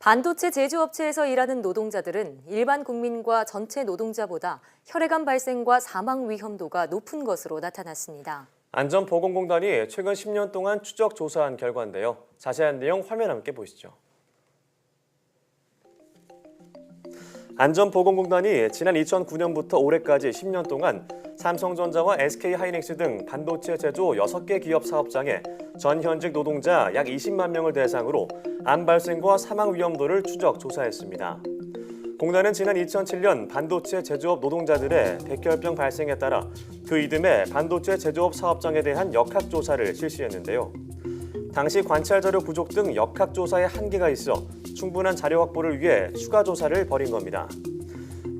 반도체 제조업체에서 일하는 노동자들은 일반 국민과 전체 노동자보다 혈액암 발생과 사망 위험도가 높은 것으로 나타났습니다. 안전보건공단이 최근 10년 동안 추적 조사한 결과인데요. 자세한 내용 화면 함께 보시죠. 안전보건공단이 지난 2009년부터 올해까지 10년 동안 삼성전자와 SK하이닉스 등 반도체 제조 6개 기업 사업장에 전 현직 노동자 약 20만 명을 대상으로 암 발생과 사망 위험도를 추적 조사했습니다. 공단은 지난 2007년 반도체 제조업 노동자들의 백혈병 발생에 따라 그 이듬해 반도체 제조업 사업장에 대한 역학조사를 실시했는데요. 당시 관찰 자료 부족 등 역학조사에 한계가 있어 충분한 자료 확보를 위해 추가 조사를 벌인 겁니다.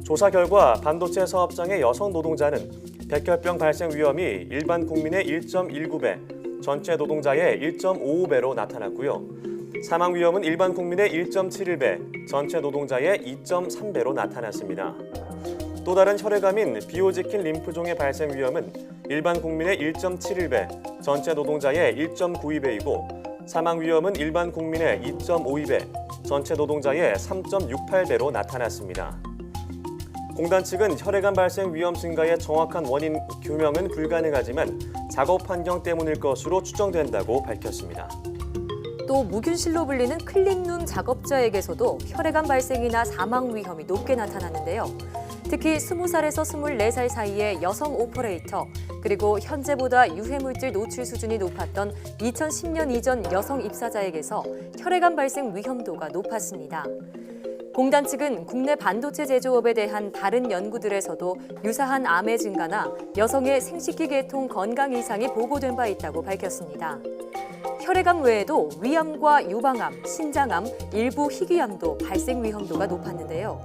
조사 결과 반도체 사업장의 여성 노동자는 백혈병 발생 위험이 일반 국민의 1.19배, 전체 노동자의 1.55배로 나타났고요. 사망 위험은 일반 국민의 1.71배, 전체 노동자의 2.3배로 나타났습니다. 또 다른 혈액암인 비호지킨 림프종의 발생 위험은 일반 국민의 1.71배, 전체 노동자의 1.92배이고 사망 위험은 일반 국민의 2.52배, 전체 노동자의 3.68배로 나타났습니다. 공단 측은 혈액암 발생 위험 증가의 정확한 원인 규명은 불가능하지만 작업 환경 때문일 것으로 추정된다고 밝혔습니다. 또 무균실로 불리는 클린룸 작업자에게서도 혈액암 발생이나 사망 위험이 높게 나타났는데요. 특히 20살에서 24살 사이의 여성 오퍼레이터, 그리고 현재보다 유해물질 노출 수준이 높았던 2010년 이전 여성 입사자에게서 혈액암 발생 위험도가 높았습니다. 공단 측은 국내 반도체 제조업에 대한 다른 연구들에서도 유사한 암의 증가나 여성의 생식기 계통 건강 이상이 보고된 바 있다고 밝혔습니다. 혈액암 외에도 위암과 유방암, 신장암, 일부 희귀암도 발생 위험도가 높았는데요.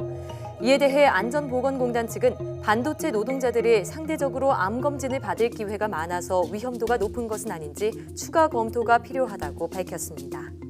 이에 대해 안전보건공단 측은 반도체 노동자들이 상대적으로 암 검진을 받을 기회가 많아서 위험도가 높은 것은 아닌지 추가 검토가 필요하다고 밝혔습니다.